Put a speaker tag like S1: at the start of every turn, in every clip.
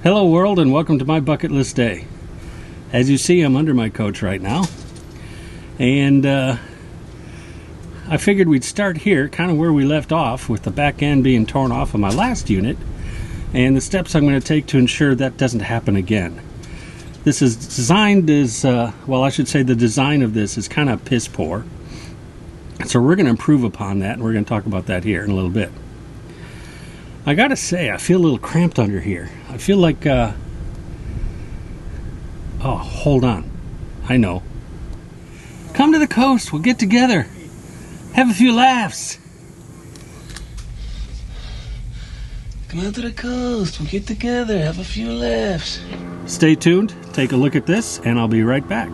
S1: Hello world, and welcome to my bucket list day. As you see, I'm under my coach right now, and I figured we'd start here, kind of where we left off, with the back end being torn off of my last unit, and the steps I'm going to take to ensure that doesn't happen again. This is designed as, well, I should say the design of this is kind of piss poor, so we're going to improve upon that, and we're going to talk about that here in a little bit. I gotta say, I feel a little cramped under here. I feel like, oh, hold on. I know. Come to the coast, we'll get together. Have a few laughs.
S2: Come out to the coast, we'll get together, have a few laughs.
S1: Stay tuned, take a look at this, and I'll be right back.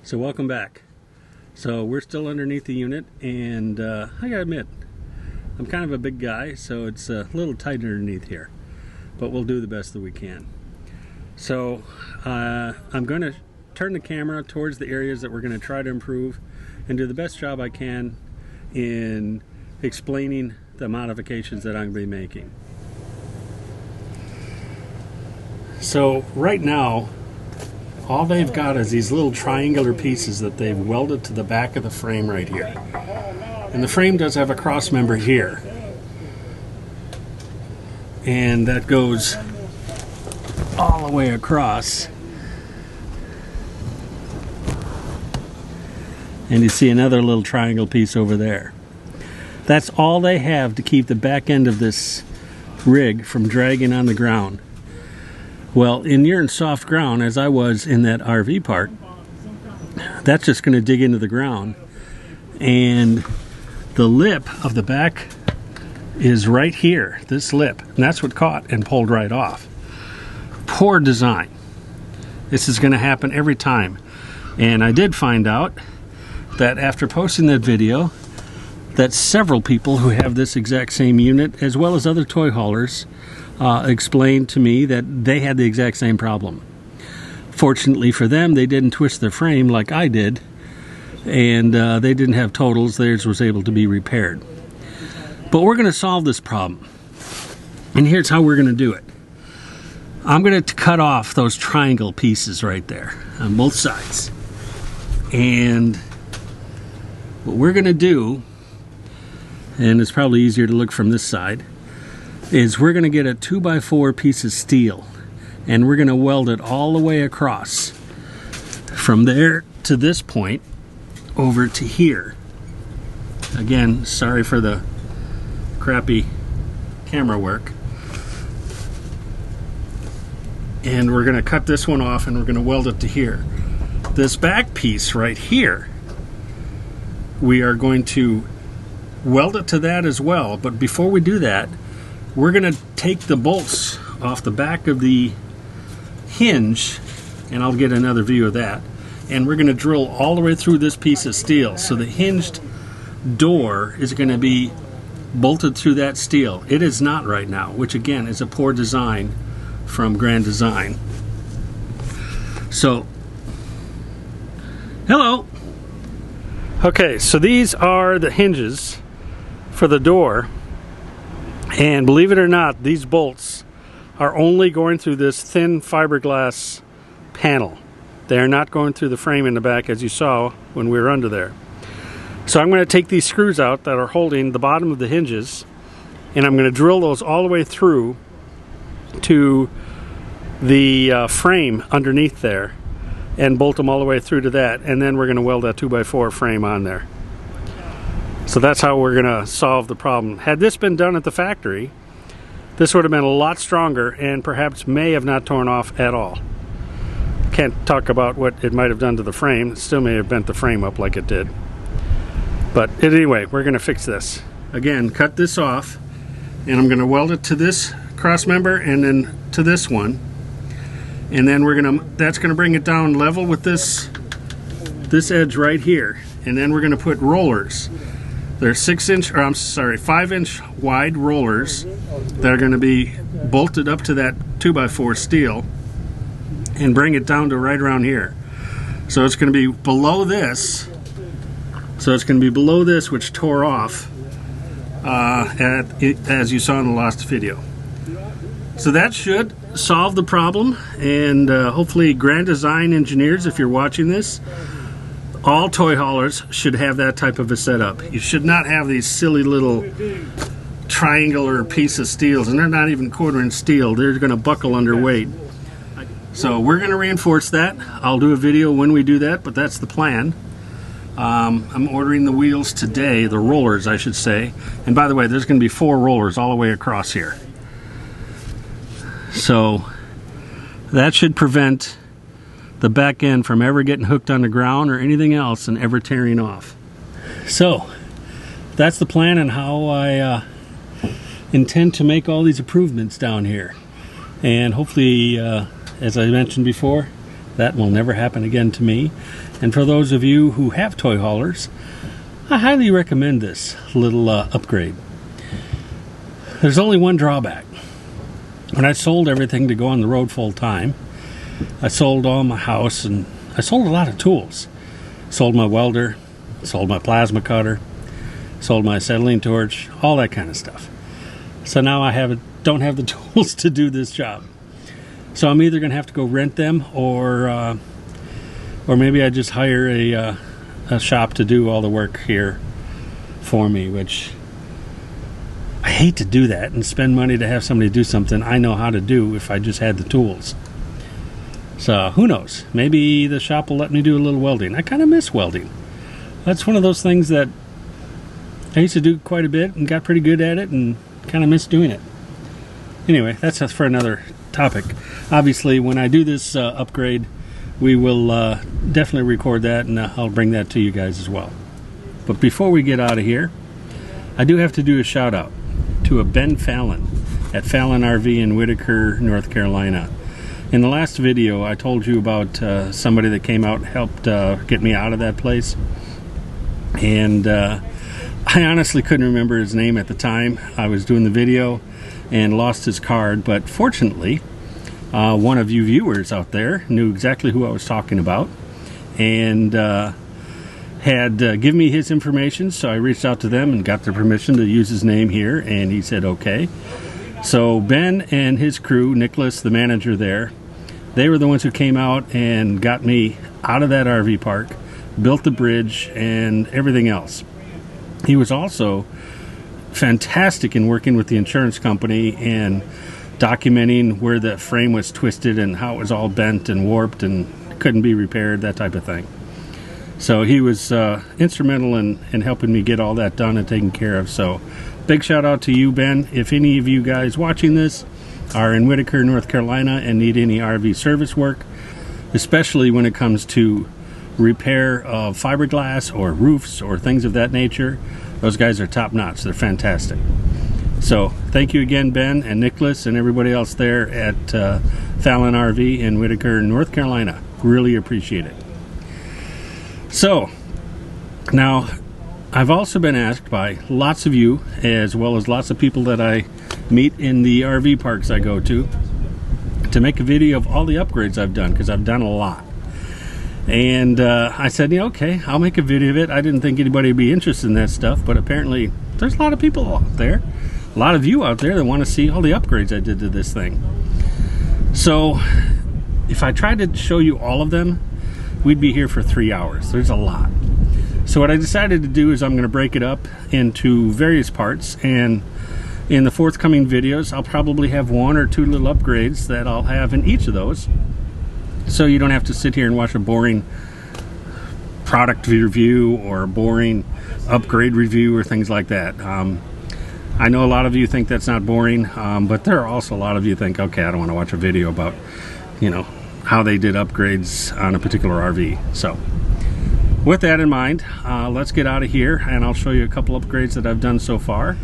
S1: So welcome back. So we're still underneath the unit, and I gotta admit, I'm kind of a big guy, so it's a little tight underneath here, but we'll do the best that we can. So I'm going to turn the camera towards the areas that we're going to try to improve and do the best job I can in explaining the modifications that I'm going to be making. So right now, all they've got is these little triangular pieces that they've welded to the back of the frame right here. And the frame does have a cross member here. And that goes all the way across. And you see another little triangle piece over there. That's all they have to keep the back end of this rig from dragging on the ground. Well, in near and soft ground, as I was in that RV park, that's just going to dig into the ground. And the lip of the back is right here, this lip. And that's what caught and pulled right off. Poor design. This is going to happen every time. And I did find out that after posting that video, that several people who have this exact same unit, as well as other toy haulers, explained to me that they had the exact same problem. Fortunately for them, they didn't twist their frame like I did, and they didn't have totals. Theirs was able to be repaired. But we're going to solve this problem, and here's how we're going to do it. I'm going to cut off those triangle pieces right there on both sides, and what we're going to do, and it's probably easier to look from this side, is we're going to get a 2x4 piece of steel, and we're going to weld it all the way across from there to this point over to here. Again, sorry for the crappy camera work. And we're going to cut this one off, and we're going to weld it to here. This back piece right here, we are going to weld it to that as well. But before we do that, we're going to take the bolts off the back of the hinge, and I'll get another view of that, and we're going to drill all the way through this piece of steel. So the hinged door is going to be bolted through that steel. It is not right now, which again is a poor design from Grand Design. So, hello. Okay, so these are the hinges for the door. And believe it or not, these bolts are only going through this thin fiberglass panel. They are not going through the frame in the back, as you saw when we were under there. So I'm going to take these screws out that are holding the bottom of the hinges, and I'm going to drill those all the way through to the frame underneath there and bolt them all the way through to that, and then we're going to weld that 2x4 frame on there. So that's how we're going to solve the problem. Had this been done at the factory, this would have been a lot stronger and perhaps may have not torn off at all. Can't talk about what it might have done to the frame. It still may have bent the frame up like it did. But anyway, we're going to fix this. Again, cut this off, and I'm going to weld it to this cross member and then to this one, and then that's going to bring it down level with this edge right here, and then we're going to put rollers. They're 5-inch wide rollers that are going to be bolted up to that 2x4 steel and bring it down to right around here. So it's going to be below this. So it's going to be below this, which tore off as you saw in the last video. So that should solve the problem, and hopefully Grand Design engineers, if you're watching this, all toy haulers should have that type of a setup. You should not have these silly little triangular piece of steels, and they're not even 1/4-inch steel. They're going to buckle under weight. So we're going to reinforce that. I'll do a video when we do that, but that's the plan. I'm ordering the wheels today, the rollers I should say. And by the way, there's going to be 4 rollers all the way across here. So that should prevent the back end from ever getting hooked on the ground or anything else and ever tearing off. So that's the plan and how I intend to make all these improvements down here. And hopefully, as I mentioned before, that will never happen again to me. And for those of you who have toy haulers, I highly recommend this little upgrade. There's only one drawback. When I sold everything to go on the road full time, I sold all my house and I sold a lot of tools. Sold my welder, sold my plasma cutter, sold my acetylene torch, all that kind of stuff. So now I don't have the tools to do this job. So I'm either going to have to go rent them, or maybe I just hire a shop to do all the work here for me, which I hate to do that and spend money to have somebody do something I know how to do if I just had the tools. So who knows? Maybe the shop will let me do a little welding. I kind of miss welding. That's one of those things that I used to do quite a bit and got pretty good at it and kind of miss doing it. Anyway, that's for another topic. Obviously, when I do this upgrade, we will definitely record that, and I'll bring that to you guys as well. But before we get out of here, I do have to do a shout out to a Ben Fallon at Fallon RV in Whitaker, North Carolina. In the last video, I told you about somebody that came out and helped get me out of that place. And I honestly couldn't remember his name at the time. I was doing the video and lost his card, but fortunately, one of you viewers out there knew exactly who I was talking about and had given me his information, so I reached out to them and got their permission to use his name here, and he said okay. So Ben and his crew, Nicholas, the manager there, they were the ones who came out and got me out of that RV park, built the bridge, and everything else. He was also fantastic in working with the insurance company and documenting where the frame was twisted and how it was all bent and warped and couldn't be repaired, that type of thing. So he was instrumental in helping me get all that done and taken care of. So big shout out to you, Ben. If any of you guys watching this are in Whitaker, North Carolina and need any RV service work, especially when it comes to repair of fiberglass or roofs or things of that nature, those guys are top notch. They're fantastic. So thank you again, Ben and Nicholas and everybody else there at Fallon RV in Whitaker, North Carolina. Really appreciate it. So now I've also been asked by lots of you, as well as lots of people that I meet in the RV parks I go to make a video of all the upgrades I've done, because I've done a lot. And I said, yeah, okay, I'll make a video of it. I didn't think anybody would be interested in that stuff, but apparently there's a lot of people out there, a lot of you out there that want to see all the upgrades I did to this thing. So if I tried to show you all of them, we'd be here for 3 hours. There's a lot. So what I decided to do is I'm going to break it up into various parts, and in the forthcoming videos I'll probably have 1 or 2 little upgrades that I'll have in each of those, so you don't have to sit here and watch a boring product review or a boring upgrade review or things like that. I know a lot of you think that's not boring, but there are also a lot of you think, okay, I don't want to watch a video about, you know, how they did upgrades on a particular RV. So with that in mind, let's get out of here and I'll show you a couple upgrades that I've done so far.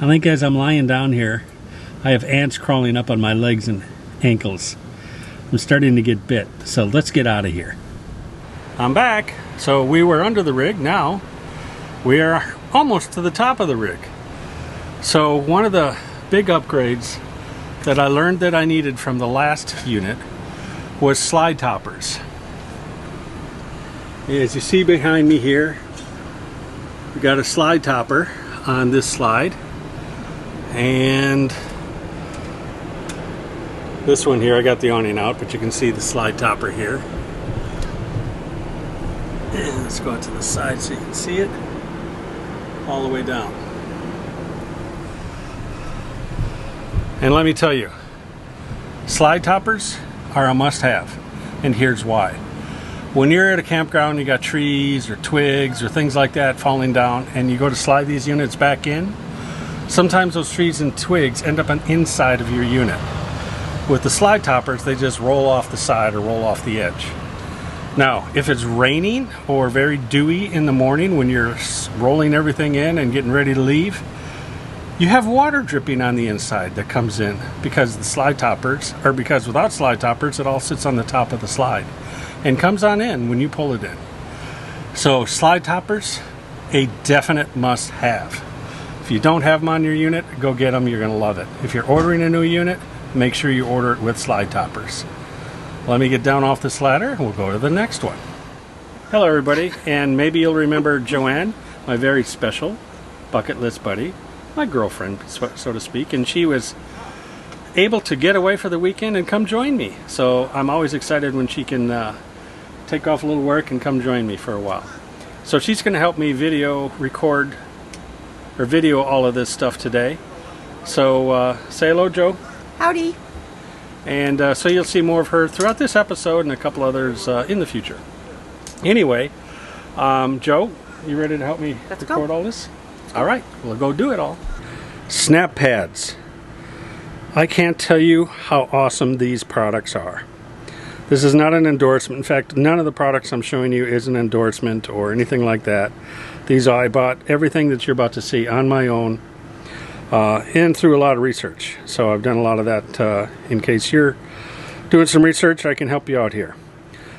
S1: I think as I'm lying down here, I have ants crawling up on my legs and ankles. I'm starting to get bit, so let's get out of here. I'm back. So we were under the rig. Now we are almost to the top of the rig. So one of the big upgrades that I learned that I needed from the last unit was slide toppers. As you see behind me here, we got a slide topper on this slide, and this one here, I got the awning out, but you can see the slide topper here. And let's go out to the side so you can see it all the way down. And let me tell you, slide toppers are a must-have, and here's why. When you're at a campground, you got trees or twigs or things like that falling down, and you go to slide these units back in, sometimes those trees and twigs end up on the inside of your unit. With the slide toppers, they just roll off the side or roll off the edge. Now, if it's raining or very dewy in the morning when you're rolling everything in and getting ready to leave, you have water dripping on the inside that comes in because the slide toppers, or because without slide toppers, it all sits on the top of the slide and comes on in when you pull it in. So slide toppers, a definite must-have. If you don't have them on your unit, go get them. You're going to love it. If you're ordering a new unit, make sure you order it with slide toppers. Let me get down off this ladder and we'll go to the next one. Hello everybody, and maybe you'll remember Joanne, my very special bucket list buddy, my girlfriend so to speak, and she was able to get away for the weekend and come join me. So I'm always excited when she can take off a little work and come join me for a while. So she's going to help me video all of this stuff today. So say hello, Joe.
S3: Howdy.
S1: And so you'll see more of her throughout this episode and a couple others in the future. Anyway, Joe, you ready to help me record all this? All right, we'll go do it all. Snap pads. I can't tell you how awesome these products are. This is not an endorsement. In fact, none of the products I'm showing you is an endorsement or anything like that. I bought everything that you're about to see on my own. And through a lot of research. So I've done a lot of that in case you're doing some research, I can help you out here.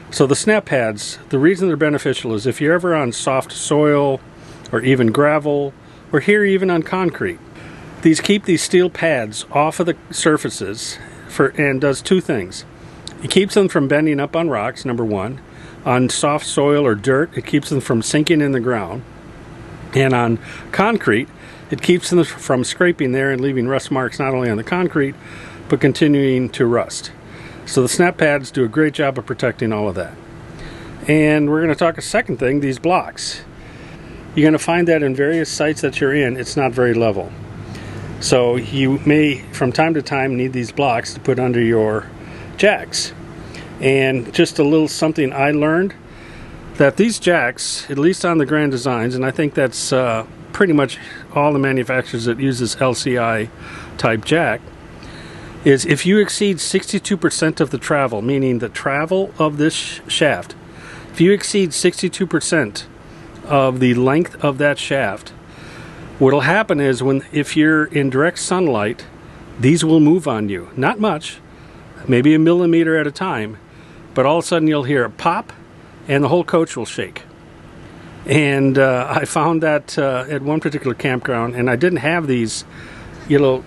S1: So the snap pads, the reason they're beneficial is if you're ever on soft soil or even gravel or here even on concrete, these keep these steel pads off of the surfaces and does two things. It keeps them from bending up on rocks, number one. On soft soil or dirt, it keeps them from sinking in the ground. And on concrete, it keeps them from scraping there and leaving rust marks not only on the concrete, but continuing to rust. So the snap pads do a great job of protecting all of that. And we're going to talk a second thing, these blocks. You're going to find that in various sites that you're in, it's not very level. So you may, from time to time, need these blocks to put under your jacks. And just a little something I learned, that these jacks, at least on the Grand Designs, and I think that's pretty much all the manufacturers that use this LCI type jack, is if you exceed 62% of the travel, meaning the travel of this shaft, if you exceed 62% of the length of that shaft, what'll happen is if you're in direct sunlight, these will move on you. Not much, maybe a millimeter at a time, but all of a sudden you'll hear a pop and the whole coach will shake. And I found that at one particular campground, and I didn't have these yellow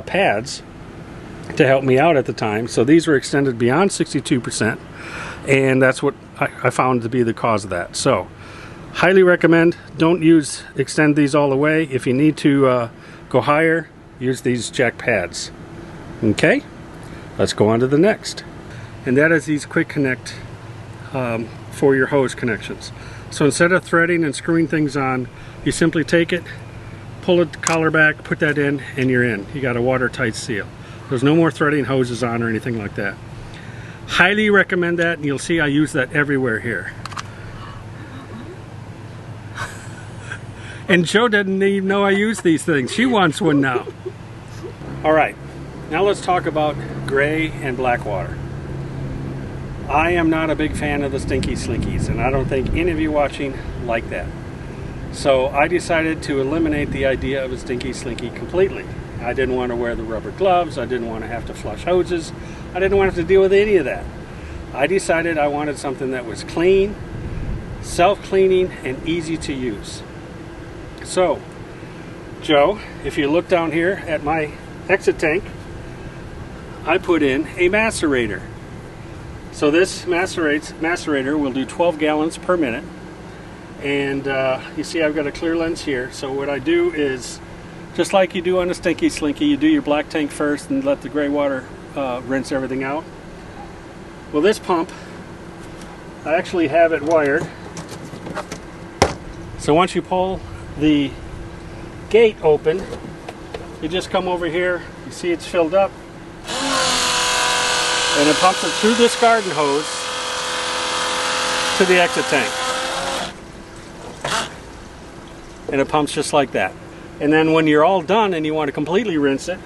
S1: pads to help me out at the time, so these were extended beyond 62%, and that's what I found to be the cause of that. So highly recommend, don't extend these all the way. If you need to go higher, use these jack pads. Okay, let's go on to the next, and that is these quick connect for your hose connections. So instead of threading and screwing things on, you simply take it, pull the collar back, put that in, and you're in. You got a watertight seal. There's no more threading hoses on or anything like that. Highly recommend that, and you'll see I use that everywhere here. And Joe didn't even know I use these things. She wants one now. All right, now let's talk about gray and black water. I am not a big fan of the stinky slinkies, and I don't think any of you watching like that. So I decided to eliminate the idea of a stinky slinky completely. I didn't want to wear the rubber gloves. I didn't want to have to flush hoses. I didn't want to have to deal with any of that. I decided I wanted something that was clean, self-cleaning, and easy to use. So, Joe, if you look down here at my exit tank, I put in a macerator. So this macerator will do 12 gallons per minute. And you see I've got a clear lens here. So what I do is, just like you do on a stinky slinky, you do your black tank first and let the gray water rinse everything out. Well, this pump, I actually have it wired. So once you pull the gate open, you just come over here, you see it's filled up, and it pumps it through this garden hose to the exit tank. And it pumps just like that. And then when you're all done and you want to completely rinse it,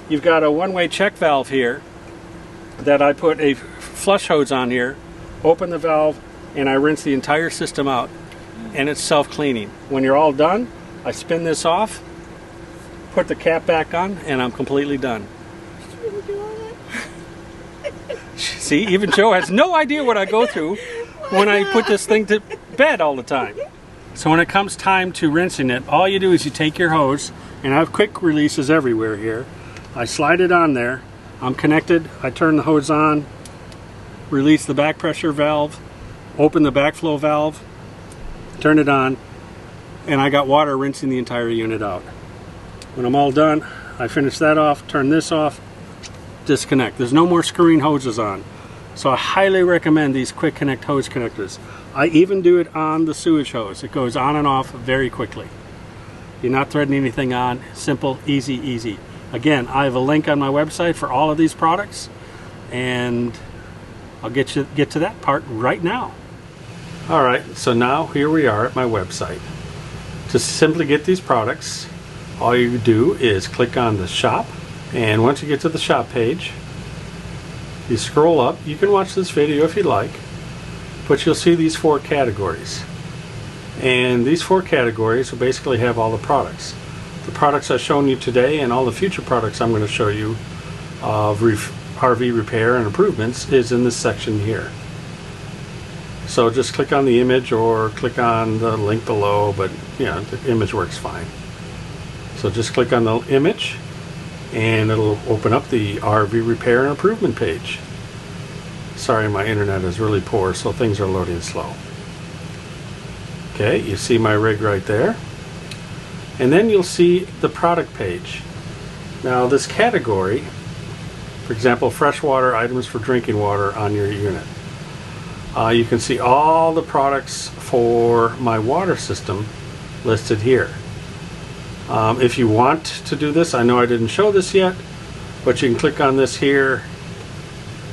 S1: you've got a one-way check valve here that I put a flush hose on here, open the valve, and I rinse the entire system out, and it's self-cleaning. When you're all done, I spin this off, put the cap back on, and I'm completely done. See, even Joe has no idea what I go through when I put this thing to bed all the time. So when it comes time to rinsing it, all you do is you take your hose, and I have quick releases everywhere here. I slide it on there. I'm connected. I turn the hose on, release the back pressure valve, open the backflow valve, turn it on, and I got water rinsing the entire unit out. When I'm all done, I finish that off, turn this off, disconnect. There's no more screwing hoses on. So I highly recommend these quick connect hose connectors. I even do it on the sewage hose. It goes on and off very quickly. You're not threading anything on. Simple, easy, easy. Again, I have a link on my website for all of these products, and I'll get to that part right now. All right, so now here we are at my website. To simply get these products, all you do is click on the shop, and once you get to the shop page, you scroll up. You can watch this video if you like, but you'll see these 4 categories. And these 4 categories will basically have all the products. The products I've shown you today and all the future products I'm going to show you of RV repair and improvements is in this section here. So just click on the image or click on the link below, but yeah, the image works fine. So just click on the image and it'll open up the RV repair and improvement page. Sorry, my internet is really poor, so things are loading slow. Okay, you see my rig right there. And then you'll see the product page. Now this category, for example, freshwater items for drinking water on your unit. You can see all the products for my water system listed here. If you want to do this, I know I didn't show this yet, but you can click on this here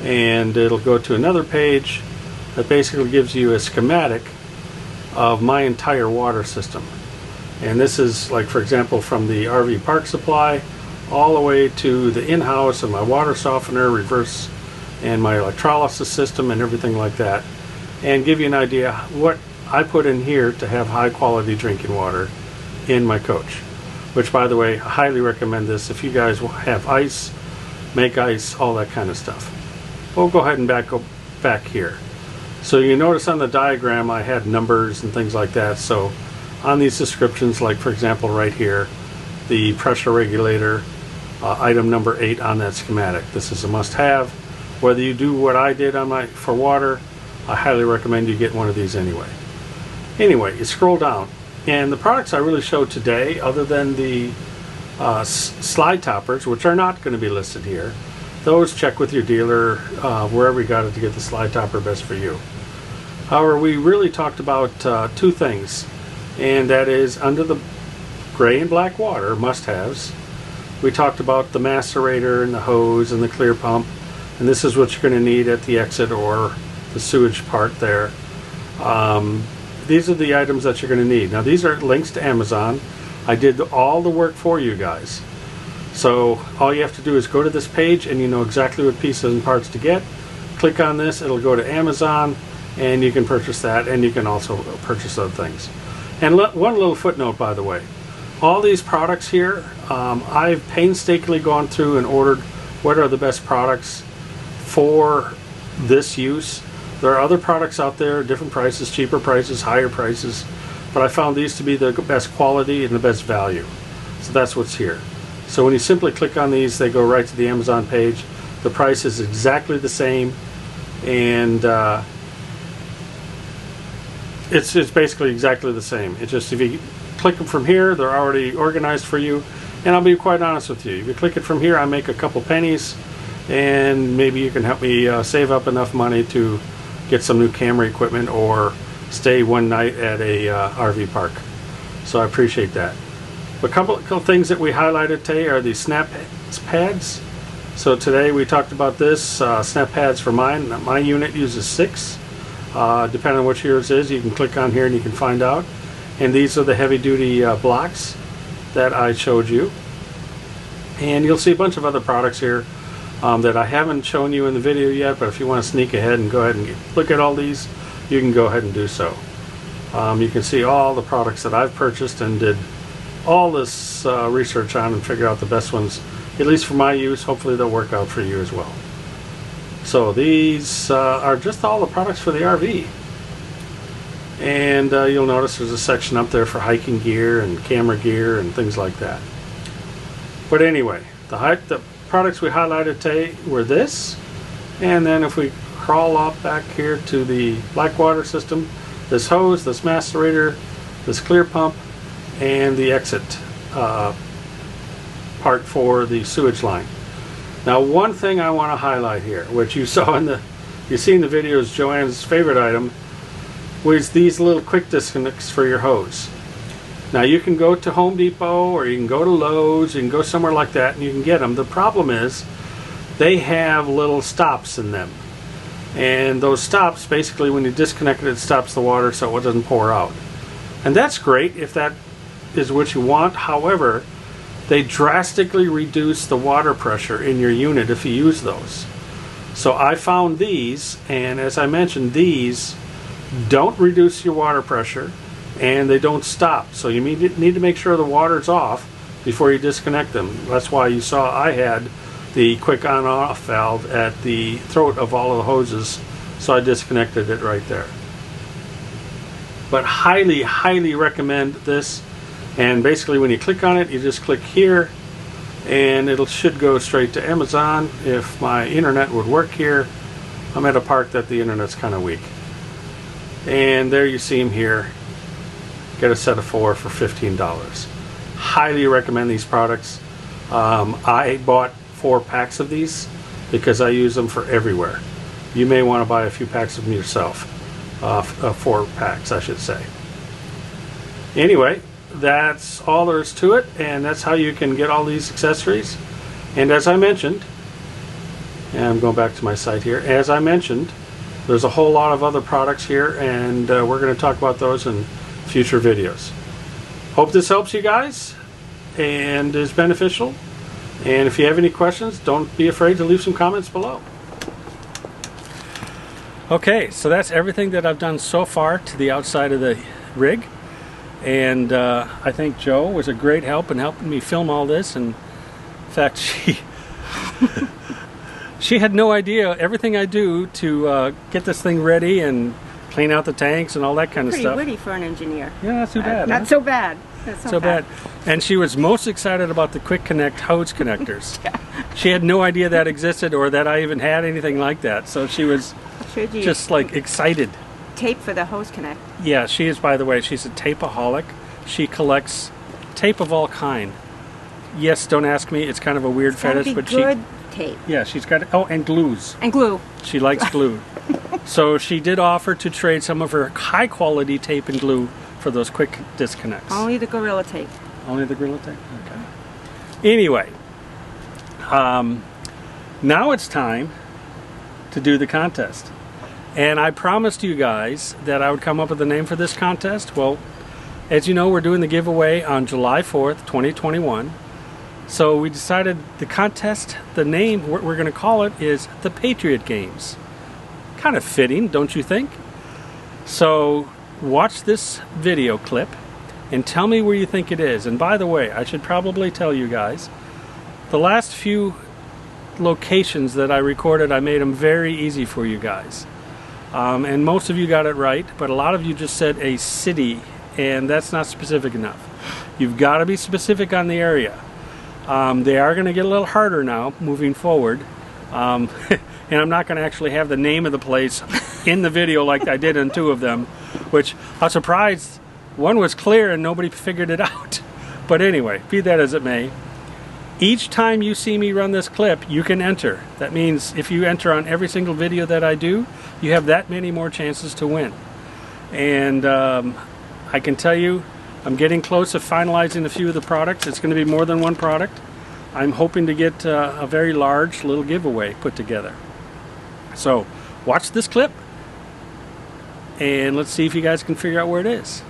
S1: and it'll go to another page that basically gives you a schematic of my entire water system. And this is, like, for example, from the RV park supply all the way to the in-house and my water softener, reverse, and my electrolysis system and everything like that, and give you an idea what I put in here to have high quality drinking water in my coach. Which, by the way, I highly recommend this if you guys have ice, make ice, all that kind of stuff. We'll go ahead and go back here. So you notice on the diagram I had numbers and things like that. So on these descriptions, like for example right here, the pressure regulator, item number 8 on that schematic. This is a must-have. Whether you do what I did on for water, I highly recommend you get one of these anyway. Anyway, you scroll down, and the products I really showed today, other than the slide toppers, which are not going to be listed here, those check with your dealer wherever you got it to get the slide topper best for you. However, we really talked about 2 things, and that is under the gray and black water must-haves. We talked about the macerator and the hose and the clear pump, and this is what you're going to need at the exit or the sewage part there. These are the items that you're going to need. Now these are links to Amazon. I did all the work for you guys. So all you have to do is go to this page and you know exactly what pieces and parts to get. Click on this, it'll go to Amazon and you can purchase that, and you can also purchase other things. And one little footnote, by the way. All these products here, I've painstakingly gone through and ordered what are the best products for this use. There are other products out there, different prices, cheaper prices, higher prices, but I found these to be the best quality and the best value. So that's what's here. So when you simply click on these, they go right to the Amazon page. The price is exactly the same, and it's basically exactly the same. It's just if you click them from here, they're already organized for you. And I'll be quite honest with you. If you click it from here, I make a couple pennies, and maybe you can help me save up enough money to get some new camera equipment or stay one night at a RV park. So I appreciate that. A couple things that we highlighted today are these snap pads. So today we talked about this, snap pads for mine. My unit uses 6. Depending on which yours is, you can click on here and you can find out. And these are the heavy duty blocks that I showed you. And you'll see a bunch of other products here that I haven't shown you in the video yet, but if you want to sneak ahead and go ahead and look at all these, you can go ahead and do so. You can see all the products that I've purchased and did all this research on and figure out the best ones, at least for my use. Hopefully they'll work out for you as well. So these are just all the products for the RV. And you'll notice there's a section up there for hiking gear and camera gear and things like that. But anyway, the products we highlighted today were this. And then if we crawl up back here to the Blackwater system, this hose, this macerator, this clear pump, and the exit part for the sewage line. Now, one thing I want to highlight here, which you saw in you see in the video is Joanne's favorite item, was these little quick disconnects for your hose. Now, you can go to Home Depot or you can go to Lowe's, you can go somewhere like that and you can get them. The problem is they have little stops in them. And those stops, basically when you disconnect it, it stops the water so it doesn't pour out. And that's great if that is what you want. However, they drastically reduce the water pressure in your unit if you use those. So I found these, and as I mentioned, these don't reduce your water pressure and they don't stop. So you need to make sure the water's off before you disconnect them. That's why you saw I had the quick on-off valve at the throat of all of the hoses, so I disconnected it right there. But highly, highly recommend this. And basically when you click on it, you just click here and it should go straight to Amazon. If my internet would work here, I'm at a park that the internet's kind of weak. And there you see them here. Get a set of 4 for $15. Highly recommend these products. I bought 4 packs of these because I use them for everywhere. You may want to buy a few packs of them yourself. 4 packs, I should say. Anyway, that's all there is to it, and that's how you can get all these accessories. And as I mentioned, and I'm going back to my site here, as I mentioned, there's a whole lot of other products here, and we're going to talk about those in future videos. Hope this helps you guys and is beneficial. And if you have any questions, don't be afraid to leave some comments below. Okay, so that's everything that I've done so far to the outside of the rig. And I think Joe was a great help in helping me film all this. And in fact, she had no idea everything I do to get this thing ready and clean out the tanks and all that kind of stuff.
S3: Pretty witty for an engineer.
S1: Yeah, not too bad.
S3: Not so bad. Not so bad.
S1: And she was most excited about the quick connect hose connectors. Yeah. She had no idea that existed or that I even had anything like that. So she was just like excited.
S3: Tape for the hose connect.
S1: Yeah, she is, by the way, she's a tapeaholic. She collects tape of all kind. Yes, don't ask me, it's kind of a weird fetish, but
S3: good tape.
S1: Yeah, she's got, oh, and glues.
S3: And glue.
S1: She likes glue. So she did offer to trade some of her high quality tape and glue for those quick disconnects.
S3: Only the Gorilla Tape.
S1: Only the Gorilla Tape? Okay. Anyway, now it's time to do the contest. And I promised you guys that I would come up with a name for this contest. Well, as you know, we're doing the giveaway on July 4th, 2021. So we decided the contest, the name, what we're going to call it, is the Patriot Games. Kind of fitting, don't you think? So watch this video clip and tell me where you think it is. And by the way, I should probably tell you guys, the last few locations that I recorded, I made them very easy for you guys. And most of you got it right, but a lot of you just said a city, and that's not specific enough. You've got to be specific on the area. They are going to get a little harder now moving forward. And I'm not going to actually have the name of the place in the video like I did in 2 of them, which I was surprised one was clear and nobody figured it out. But anyway, be that as it may, each time you see me run this clip, you can enter. That means if you enter on every single video that I do, you have that many more chances to win. And I can tell you, I'm getting close to finalizing a few of the products. It's going to be more than one product. I'm hoping to get a very large little giveaway put together. So watch this clip and let's see if you guys can figure out where it is.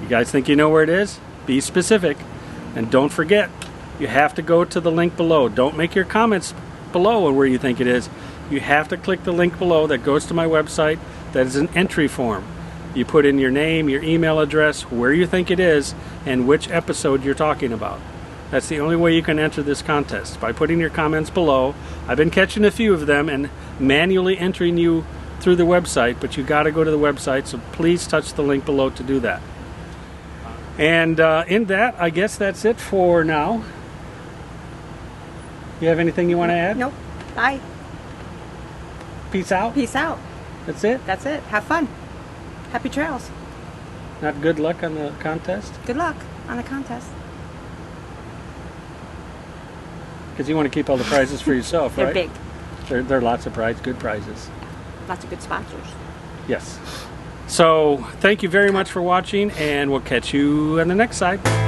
S1: You guys think you know where it is? Be specific. And don't forget, you have to go to the link below. Don't make your comments below on where you think it is. You have to click the link below that goes to my website. That is an entry form. You put in your name, your email address, where you think it is, and which episode you're talking about. That's the only way you can enter this contest, by putting your comments below. I've been catching a few of them and manually entering you through the website, but you got to go to the website, so please touch the link below to do that. And in that, I guess that's it for now. You have anything you want to add?
S3: Nope. Bye.
S1: Peace out?
S3: Peace out.
S1: That's it?
S3: That's it. Have fun. Happy trails.
S1: Not good luck on the contest?
S3: Good luck on the contest.
S1: Because you want to keep all the prizes for yourself,
S3: They're
S1: right?
S3: big.
S1: There are lots of good prizes.
S3: Lots of good sponsors.
S1: Yes. So, thank you very much for watching, and we'll catch you on the next side.